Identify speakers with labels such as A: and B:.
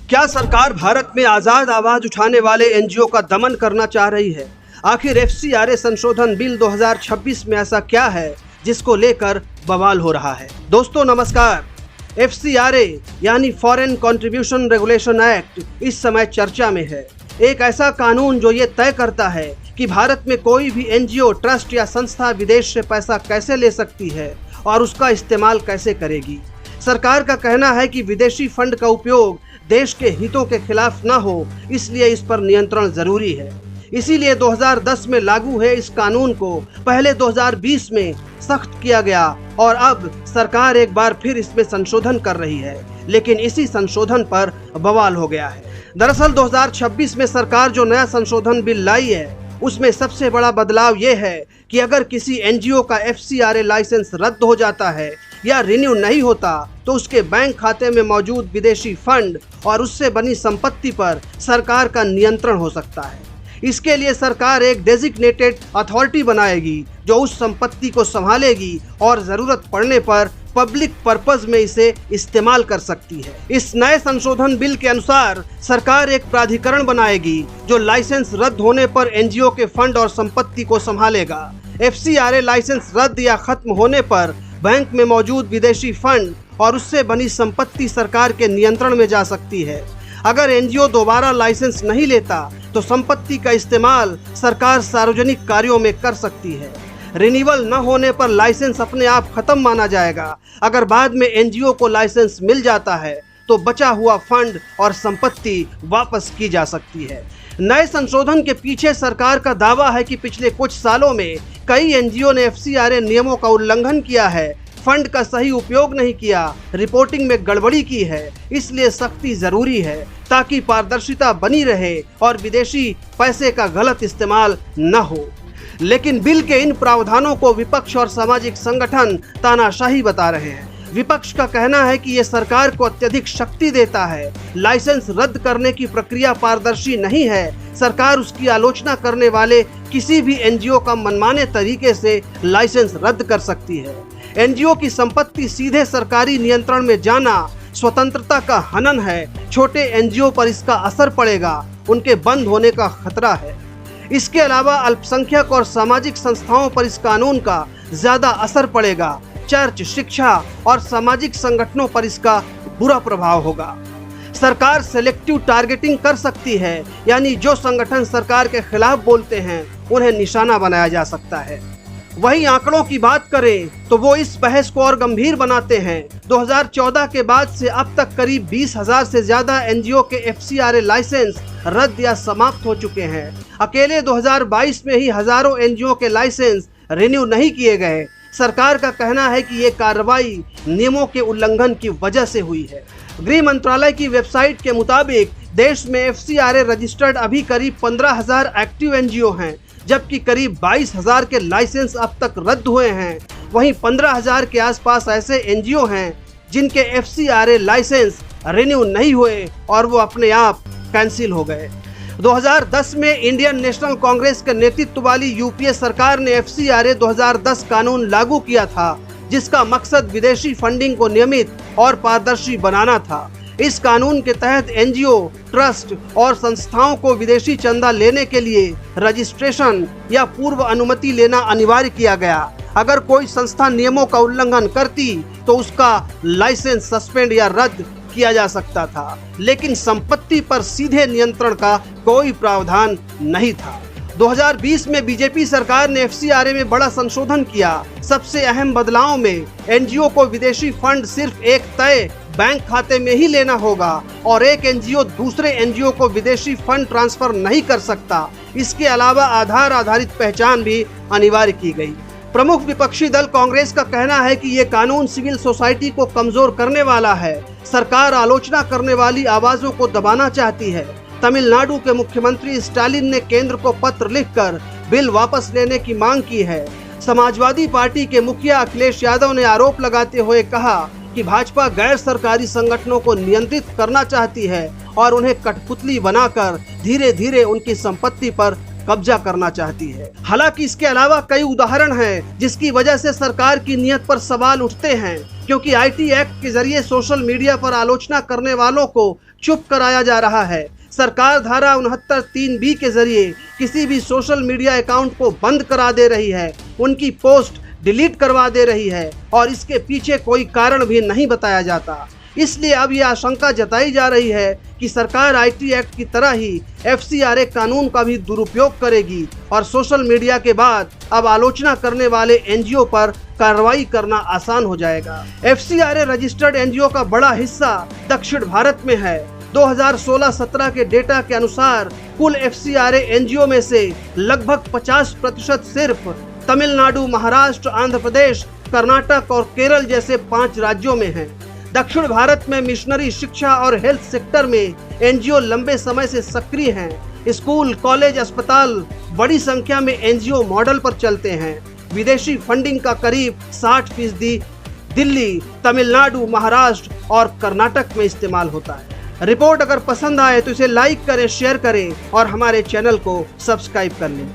A: क्या सरकार भारत में आजाद आवाज उठाने वाले एनजीओ का दमन करना चाह रही है? आखिर एफसीआरए संशोधन बिल 2026 में ऐसा क्या है जिसको लेकर बवाल हो रहा है? दोस्तों नमस्कार। एफसीआरए यानी फॉरेन कंट्रीब्यूशन रेगुलेशन एक्ट इस समय चर्चा में है। एक ऐसा कानून जो ये तय करता है कि भारत में कोई भी एनजीओ, ट्रस्ट या संस्था विदेश से पैसा कैसे ले सकती है और उसका इस्तेमाल कैसे करेगी। सरकार का कहना है कि विदेशी फंड का उपयोग देश के हितों के खिलाफ न हो, इसलिए इस पर नियंत्रण जरूरी है। इसीलिए 2010 में लागू है इस कानून को पहले 2020 में सख्त किया गया और अब सरकार एक बार फिर इसमें संशोधन कर रही है, लेकिन इसी संशोधन पर बवाल हो गया है। दरअसल 2026 में सरकार जो नया संशोधन बिल लाई है उसमें सबसे बड़ा बदलाव ये है कि अगर किसी एनजीओ का एफसीआरए लाइसेंस रद्द हो जाता है या रिन्यू नहीं होता तो उसके बैंक खाते में मौजूद विदेशी फंड और उससे बनी संपत्ति पर सरकार का नियंत्रण हो सकता है। इसके लिए सरकार एक डेजिग्नेटेड अथॉरिटी बनाएगी जो उस संपत्ति को संभालेगी और जरूरत पड़ने पर पब्लिक पर्पस में इसे इस्तेमाल कर सकती है। इस नए संशोधन बिल के अनुसार सरकार एक प्राधिकरण बनाएगी जो लाइसेंस रद्द होने पर एनजीओ के फंड और संपत्ति को संभालेगा। एफसीआरए लाइसेंस रद्द या खत्म होने पर बैंक में मौजूद विदेशी फंड और उससे बनी संपत्ति सरकार के नियंत्रण में जा सकती है। अगर एनजीओ दोबारा लाइसेंस नहीं लेता तो संपत्ति का इस्तेमाल सरकार सार्वजनिक कार्यों में कर सकती है। रिन्यूअल न होने पर लाइसेंस अपने आप खत्म माना जाएगा। अगर बाद में एनजीओ को लाइसेंस मिल जाता है तो बचा हुआ फंड और संपत्ति वापस की जा सकती है। नए संशोधन के पीछे सरकार का दावा है कि पिछले कुछ सालों में कई एनजीओ ने एफसीआरए नियमों का उल्लंघन किया है, फंड का सही उपयोग नहीं किया, रिपोर्टिंग में गड़बड़ी की है। इसलिए सख्ती जरूरी है ताकि पारदर्शिता बनी रहे और विदेशी पैसे का गलत इस्तेमाल न हो। लेकिन बिल के इन प्रावधानों को विपक्ष और सामाजिक संगठन तानाशाही बता रहे हैं। विपक्ष का कहना है कि ये सरकार को अत्यधिक शक्ति देता है। लाइसेंस रद्द करने की प्रक्रिया पारदर्शी नहीं है। सरकार उसकी आलोचना करने वाले किसी भी एनजीओ का मनमाने तरीके से लाइसेंस रद्द कर सकती है। एनजीओ की संपत्ति सीधे सरकारी नियंत्रण में जाना स्वतंत्रता का हनन है। छोटे एनजीओ पर इसका असर पड़ेगा, उनके बंद होने का खतरा है। इसके अलावा अल्पसंख्यक और सामाजिक संस्थाओं पर इस कानून का ज्यादा असर पड़ेगा। चर्च, शिक्षा और सामाजिक संगठनों पर इसका बुरा प्रभाव होगा। सरकार सेलेक्टिव टारगेटिंग कर सकती है, यानी जो संगठन सरकार के खिलाफ बोलते हैं उन्हें निशाना बनाया जा सकता है। वहीं आंकड़ों की बात करें तो वो इस बहस को और गंभीर बनाते हैं। 2014 के बाद से अब तक करीब 20,000 से ज्यादा एनजीओ के एफसीआरए लाइसेंस रद्द या समाप्त हो चुके हैं। अकेले 2022 में ही हजारों एनजीओ के लाइसेंस रिन्यू नहीं किए गए। सरकार का कहना है कि ये कार्रवाई नियमों के उल्लंघन की वजह से हुई है। गृह मंत्रालय की वेबसाइट के मुताबिक देश में एफसीआरए रजिस्टर्ड अभी करीब 15,000 एक्टिव एनजीओ हैं, जबकि करीब 22,000 के लाइसेंस अब तक रद्द हुए हैं। वहीं 15,000 के आसपास ऐसे एनजीओ हैं जिनके एफसीआरए लाइसेंस रिन्यू नहीं हुए और वो अपने आप कैंसिल हो गए। 2010 में इंडियन नेशनल कांग्रेस के नेतृत्व वाली यूपीए सरकार ने एफसीआरए 2010 कानून लागू किया था, जिसका मकसद विदेशी फंडिंग को नियमित और पारदर्शी बनाना था। इस कानून के तहत एनजीओ, ट्रस्ट और संस्थाओं को विदेशी चंदा लेने के लिए रजिस्ट्रेशन या पूर्व अनुमति लेना अनिवार्य किया गया। अगर कोई संस्था नियमों का उल्लंघन करती तो उसका लाइसेंस सस्पेंड या रद्द किया जा सकता था, लेकिन संपत्ति पर सीधे नियंत्रण का कोई प्रावधान नहीं था। 2020 में बीजेपी सरकार ने एफसीआरए में बड़ा संशोधन किया। सबसे अहम बदलाव में एनजीओ को विदेशी फंड सिर्फ एक तय बैंक खाते में ही लेना होगा और एक एनजीओ दूसरे एनजीओ को विदेशी फंड ट्रांसफर नहीं कर सकता। इसके अलावा आधार आधारित पहचान भी अनिवार्य की गई। प्रमुख विपक्षी दल कांग्रेस का कहना है कि ये कानून सिविल सोसाइटी को कमजोर करने वाला है। सरकार आलोचना करने वाली आवाजों को दबाना चाहती है। तमिलनाडु के मुख्यमंत्री स्टालिन ने केंद्र को पत्र लिखकर बिल वापस लेने की मांग की है। समाजवादी पार्टी के मुखिया अखिलेश यादव ने आरोप लगाते हुए कहा कि भाजपा गैर सरकारी संगठनों को नियंत्रित करना चाहती है और उन्हें कठपुतली बनाकर धीरे धीरे उनकी संपत्ति पर कब्जा करना चाहती है। हालांकि इसके अलावा कई उदाहरण हैं जिसकी वजह से सरकार की नीयत पर सवाल उठते हैं, क्योंकि आईटी एक्ट के जरिए सोशल मीडिया पर आलोचना करने वालों को चुप कराया जा रहा है। सरकार धारा 69(3)(b के जरिए किसी भी सोशल मीडिया अकाउंट को बंद करा दे रही है, उनकी पोस्ट डिलीट करवा दे रही है और इसके पीछे कोई कारण भी नहीं बताया जाता। इसलिए अब यह आशंका जताई जा रही है कि सरकार आईटी एक्ट की तरह ही एफसीआरए कानून का भी दुरुपयोग करेगी और सोशल मीडिया के बाद अब आलोचना करने वाले एनजीओ पर कार्रवाई करना आसान हो जाएगा। एफसीआरए रजिस्टर्ड एनजीओ का बड़ा हिस्सा दक्षिण भारत में है। 2016-17 के डेटा के अनुसार कुल एफसीआरए एनजीओ में से लगभग 50% सिर्फ तमिलनाडु, महाराष्ट्र, आंध्र प्रदेश, कर्नाटक और केरल जैसे 5 राज्यों में हैं। दक्षिण भारत में मिशनरी शिक्षा और हेल्थ सेक्टर में एनजीओ लंबे समय से सक्रिय हैं। स्कूल, कॉलेज, अस्पताल बड़ी संख्या में एनजीओ मॉडल पर चलते हैं। विदेशी फंडिंग का करीब 60% दिल्ली, तमिलनाडु, महाराष्ट्र और कर्नाटक में इस्तेमाल होता है। रिपोर्ट अगर पसंद आए तो इसे लाइक करें, शेयर करें और हमारे चैनल को सब्सक्राइब कर लें।